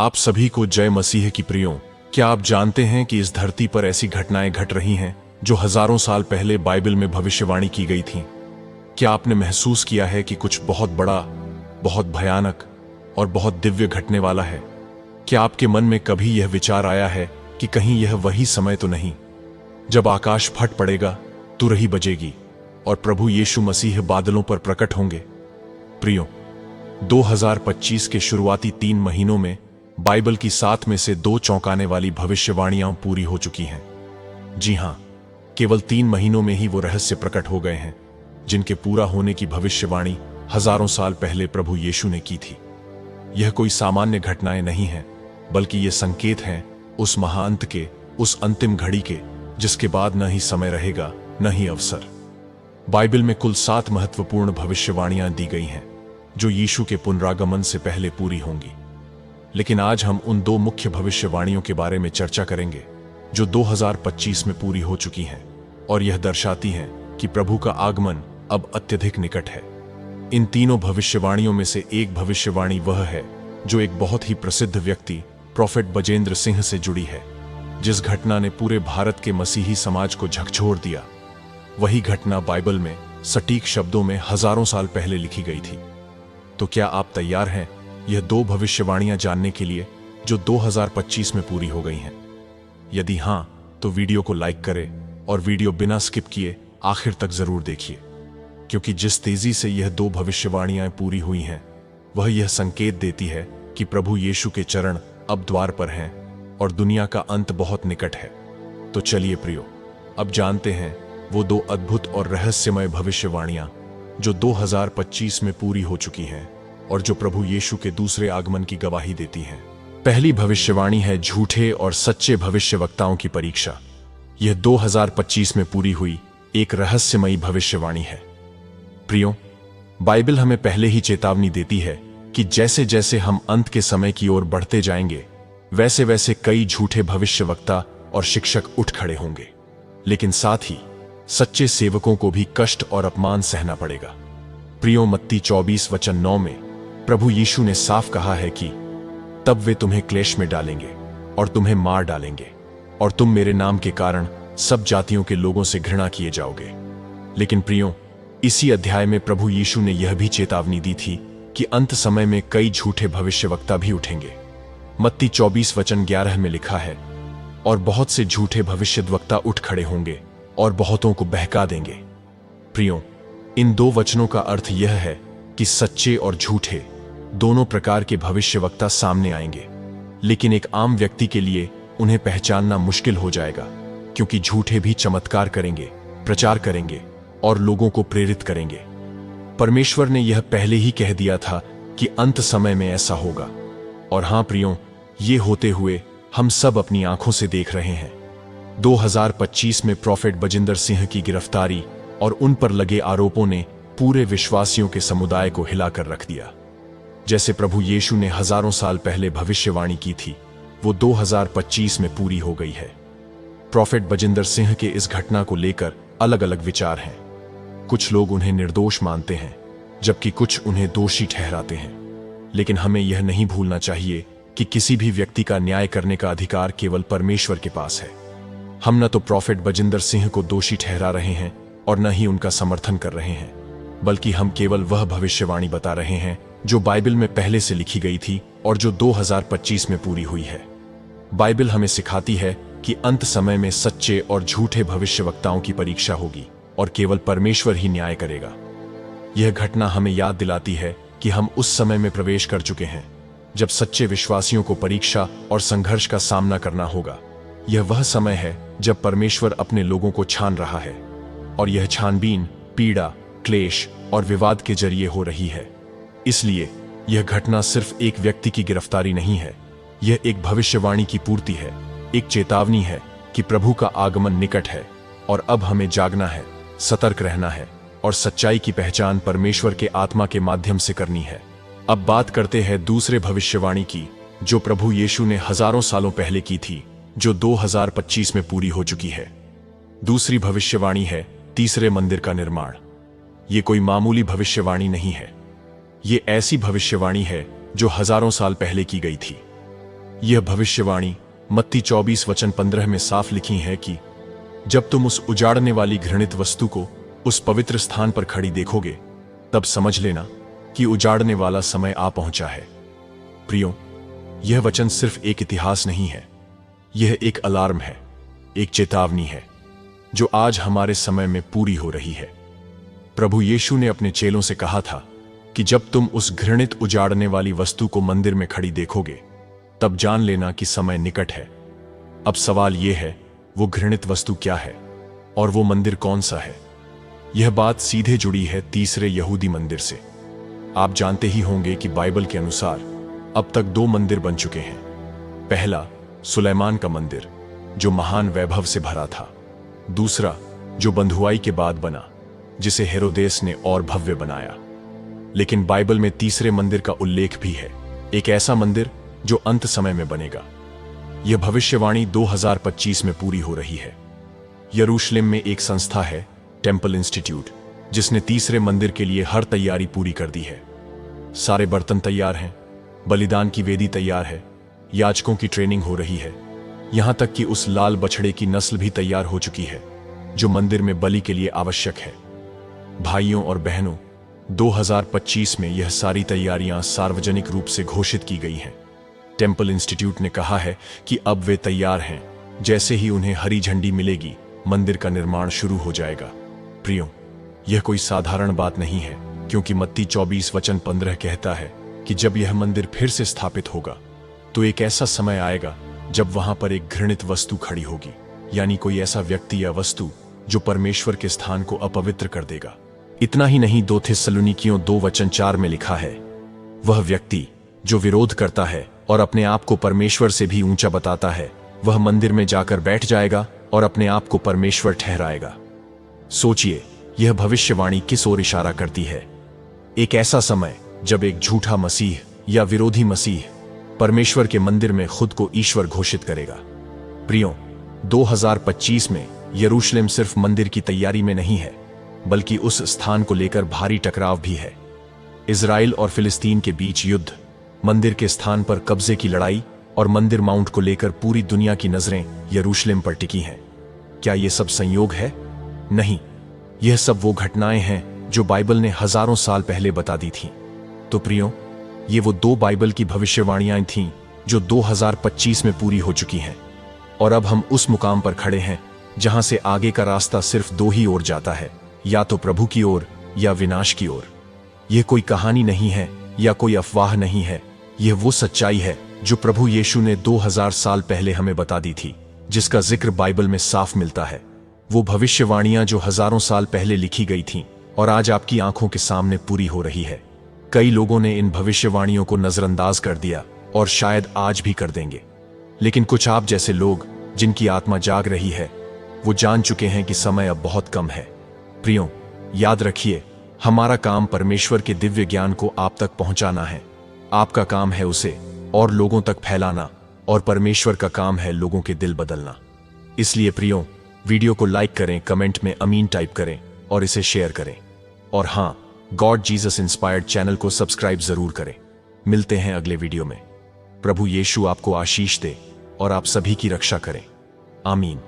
आप सभी को जय मसीह की प्रियों। क्या आप जानते हैं कि इस धरती पर ऐसी घटनाएं घट रही हैं जो हजारों साल पहले बाइबल में भविष्यवाणी की गई थीं? क्या आपने महसूस किया है कि कुछ बहुत बड़ा, बहुत भयानक और बहुत दिव्य घटने वाला है? क्या आपके मन में कभी यह विचार आया है कि कहीं यह वही समय तो नहीं जब आकाश फट पड़ेगा, तुरही बजेगी और प्रभु यीशु मसीह बादलों पर प्रकट होंगे? प्रियों, 2025 के शुरुआती 3 महीनों में बाइबल की 7 में से 2 चौंकाने वाली भविष्यवाणियां पूरी हो चुकी हैं। जी हां, केवल 3 महीनों में ही वो रहस्य प्रकट हो गए हैं जिनके पूरा होने की भविष्यवाणी हजारों साल पहले प्रभु यीशु ने की थी। यह कोई सामान्य घटनाएं नहीं हैं, बल्कि ये संकेत हैं उस महाअंत के, उस अंतिम घड़ी के, जिसके बाद न ही समय रहेगा न ही अवसर। बाइबल में कुल 7 महत्वपूर्ण भविष्यवाणियां दी गई हैं जो यीशु के पुनरागमन से पहले पूरी होंगी। लेकिन आज हम उन 2 मुख्य भविष्यवाणियों के बारे में चर्चा करेंगे जो 2025 में पूरी हो चुकी हैं और यह दर्शाती हैं कि प्रभु का आगमन अब अत्यधिक निकट है। इन तीनों भविष्यवाणियों में से एक भविष्यवाणी वह है जो एक बहुत ही प्रसिद्ध व्यक्ति प्रोफेट बजेंद्र सिंह से जुड़ी है, जिस घटना ने पूरे भारत के मसीही समाज को झकझोर दिया। वही घटना बाइबल में सटीक शब्दों में हजारों साल पहले लिखी गई थी। तो क्या आप तैयार हैं यह 2 भविष्यवाणियां जानने के लिए जो 2025 में पूरी हो गई हैं? यदि हां, तो वीडियो को लाइक करें और वीडियो बिना स्किप किए आखिर तक जरूर देखिए, क्योंकि जिस तेजी से यह 2 भविष्यवाणियां पूरी हुई हैं वह यह संकेत देती है कि प्रभु यीशु के चरण अब द्वार पर हैं और दुनिया का अंत बहुत निकट है। तो चलिए प्रियो, अब जानते हैं वो 2 अद्भुत और रहस्यमय भविष्यवाणियां जो 2025 में पूरी हो चुकी हैं और जो प्रभु यीशु के दूसरे आगमन की गवाही देती हैं। पहली भविष्यवाणी है झूठे और सच्चे भविष्यवक्ताओं की परीक्षा। यह 2025 में पूरी हुई एक रहस्यमयी भविष्यवाणी है। प्रियो, बाइबल हमें पहले ही चेतावनी देती है कि जैसे जैसे हम अंत के समय की ओर बढ़ते जाएंगे, वैसे वैसे कई झूठे भविष्यवक्ता और शिक्षक उठ खड़े होंगे। लेकिन साथ ही सच्चे सेवकों को भी कष्ट और अपमान सहना पड़ेगा। प्रियो, मत्ती 24:9 में प्रभु यीशु ने साफ कहा है कि तब वे तुम्हें क्लेश में डालेंगे और तुम्हें मार डालेंगे और तुम मेरे नाम के कारण सब जातियों के लोगों से घृणा किए जाओगे। लेकिन प्रियो, इसी अध्याय में प्रभु यीशु ने यह भी चेतावनी दी थी कि अंत समय में कई झूठे भविष्यवक्ता भी उठेंगे। मत्ती 24:11 में लिखा है, और बहुत से झूठे भविष्यद्वक्ता उठ खड़े होंगे और बहुतों को बहका देंगे। प्रियो, इन 2 वचनों का अर्थ यह है कि सच्चे और झूठे दोनों प्रकार के भविष्यवक्ता सामने आएंगे, लेकिन एक आम व्यक्ति के लिए उन्हें पहचानना मुश्किल हो जाएगा, क्योंकि झूठे भी चमत्कार करेंगे, प्रचार करेंगे और लोगों को प्रेरित करेंगे। परमेश्वर ने यह पहले ही कह दिया था कि अंत समय में ऐसा होगा। और हां प्रियो, ये होते हुए हम सब अपनी आंखों से देख रहे हैं। 2025 में प्रोफेट बजिंदर सिंह की गिरफ्तारी और उन पर लगे आरोपों ने पूरे विश्वासियों के समुदाय को हिलाकर रख दिया। जैसे प्रभु यीशु ने हजारों साल पहले भविष्यवाणी की थी, वो 2025 में पूरी हो गई है। प्रोफेट बजिंदर सिंह के इस घटना को लेकर अलग अलग विचार हैं। कुछ लोग उन्हें निर्दोष मानते हैं, जबकि कुछ उन्हें दोषी ठहराते हैं। लेकिन हमें यह नहीं भूलना चाहिए कि किसी भी व्यक्ति का न्याय करने का अधिकार केवल परमेश्वर के पास है। हम न तो प्रोफेट बजिंदर सिंह को दोषी ठहरा रहे हैं और न ही उनका समर्थन कर रहे हैं, बल्कि हम केवल वह भविष्यवाणी बता रहे हैं जो बाइबल में पहले से लिखी गई थी और जो 2025 में पूरी हुई है। बाइबल हमें सिखाती है कि अंत समय में सच्चे और झूठे भविष्यवक्ताओं की परीक्षा होगी और केवल परमेश्वर ही न्याय करेगा। यह घटना हमें याद दिलाती है कि हम उस समय में प्रवेश कर चुके हैं जब सच्चे विश्वासियों को परीक्षा और संघर्ष का सामना करना होगा। यह वह समय है जब परमेश्वर अपने लोगों को छान रहा है, और यह छानबीन पीड़ा, क्लेश और विवाद के जरिए हो रही है। इसलिए यह घटना सिर्फ एक व्यक्ति की गिरफ्तारी नहीं है, यह एक भविष्यवाणी की पूर्ति है, एक चेतावनी है कि प्रभु का आगमन निकट है और अब हमें जागना है, सतर्क रहना है और सच्चाई की पहचान परमेश्वर के आत्मा के माध्यम से करनी है। अब बात करते हैं दूसरे भविष्यवाणी की, जो प्रभु यीशु ने हजारों सालों पहले की थी, जो 2025 में पूरी हो चुकी है। दूसरी भविष्यवाणी है तीसरे मंदिर का निर्माण। ये कोई मामूली भविष्यवाणी नहीं है। ये ऐसी भविष्यवाणी है जो हजारों साल पहले की गई थी। यह भविष्यवाणी मत्ती 24:15 में साफ लिखी है कि जब तुम उस उजाड़ने वाली घृणित वस्तु को उस पवित्र स्थान पर खड़ी देखोगे, तब समझ लेना कि उजाड़ने वाला समय आ पहुंचा है। प्रियो, यह वचन सिर्फ एक इतिहास नहीं है, यह एक अलार्म है, एक चेतावनी है जो आज हमारे समय में पूरी हो रही है। प्रभु यीशु ने अपने चेलों से कहा था कि जब तुम उस घृणित उजाड़ने वाली वस्तु को मंदिर में खड़ी देखोगे, तब जान लेना कि समय निकट है। अब सवाल यह है, वो घृणित वस्तु क्या है और वो मंदिर कौन सा है? यह बात सीधे जुड़ी है तीसरे यहूदी मंदिर से। आप जानते ही होंगे कि बाइबल के अनुसार अब तक 2 मंदिर बन चुके हैं। पहला सुलेमान का मंदिर, जो महान वैभव से भरा था। दूसरा जो बंधुआई के बाद बना, जिसे हेरोदेस ने और भव्य बनाया। लेकिन बाइबल में तीसरे मंदिर का उल्लेख भी है, एक ऐसा मंदिर जो अंत समय में बनेगा। यह भविष्यवाणी 2025 में पूरी हो रही है। यरूशलेम में एक संस्था है, टेम्पल इंस्टीट्यूट, जिसने तीसरे मंदिर के लिए हर तैयारी पूरी कर दी है। सारे बर्तन तैयार हैं, बलिदान की वेदी तैयार है, याजकों की ट्रेनिंग हो रही है, यहां तक कि उस लाल बछड़े की नस्ल भी तैयार हो चुकी है जो मंदिर में बलि के लिए आवश्यक है। भाइयों और बहनों, 2025 में यह सारी तैयारियां सार्वजनिक रूप से घोषित की गई हैं। टेम्पल इंस्टीट्यूट ने कहा है कि अब वे तैयार हैं, जैसे ही उन्हें हरी झंडी मिलेगी, मंदिर का निर्माण शुरू हो जाएगा। प्रियो, यह कोई साधारण बात नहीं है, क्योंकि मत्ती 24:15 कहता है कि जब यह मंदिर फिर से स्थापित होगा, तो एक ऐसा समय आएगा जब वहां पर एक घृणित वस्तु खड़ी होगी, यानी कोई ऐसा व्यक्ति या वस्तु जो परमेश्वर के स्थान को अपवित्र कर देगा। इतना ही नहीं, 2 थिस्सलुनीकियों 2:4 में लिखा है, वह व्यक्ति जो विरोध करता है और अपने आप को परमेश्वर से भी ऊंचा बताता है, वह मंदिर में जाकर बैठ जाएगा और अपने आप को परमेश्वर ठहराएगा। सोचिए, यह भविष्यवाणी किस ओर इशारा करती है? एक ऐसा समय जब एक झूठा मसीह या विरोधी मसीह परमेश्वर के मंदिर में खुद को ईश्वर घोषित करेगा। प्रियो, 2025 में यरूशलेम सिर्फ मंदिर की तैयारी में नहीं है, बल्कि उस स्थान को लेकर भारी टकराव भी है। इजराइल और फिलिस्तीन के बीच युद्ध, मंदिर के स्थान पर कब्जे की लड़ाई और मंदिर माउंट को लेकर पूरी दुनिया की नजरें यरूशलेम पर टिकी हैं। क्या यह सब संयोग है? नहीं, यह सब वो घटनाएं हैं जो बाइबल ने हजारों साल पहले बता दी थीं। तो प्रियो, ये वो 2 बाइबल की भविष्यवाणियां थीं जो 2025 में पूरी हो चुकी हैं। और अब हम उस मुकाम पर खड़े हैं जहां से आगे का रास्ता सिर्फ 2 ही ओर जाता है, या तो प्रभु की ओर या विनाश की ओर। यह कोई कहानी नहीं है या कोई अफवाह नहीं है, यह वो सच्चाई है जो प्रभु यीशु ने 2000 साल पहले हमें बता दी थी, जिसका जिक्र बाइबल में साफ मिलता है। वो भविष्यवाणियां जो हजारों साल पहले लिखी गई थीं और आज आपकी आंखों के सामने पूरी हो रही है। कई लोगों ने इन भविष्यवाणियों को नजरअंदाज कर दिया और शायद आज भी कर देंगे, लेकिन कुछ आप जैसे लोग जिनकी आत्मा जाग रही है, वो जान चुके हैं कि समय अब बहुत कम है। प्रियो, याद रखिए, हमारा काम परमेश्वर के दिव्य ज्ञान को आप तक पहुंचाना है। आपका काम है उसे और लोगों तक फैलाना, और परमेश्वर का काम है लोगों के दिल बदलना। इसलिए प्रियो, वीडियो को लाइक करें, कमेंट में अमीन टाइप करें और इसे शेयर करें। और हां, गॉड जीसस इंस्पायर्ड चैनल को सब्सक्राइब जरूर करें। मिलते हैं अगले वीडियो में। प्रभु यीशु आपको आशीष दे और आप सभी की रक्षा करें। आमीन।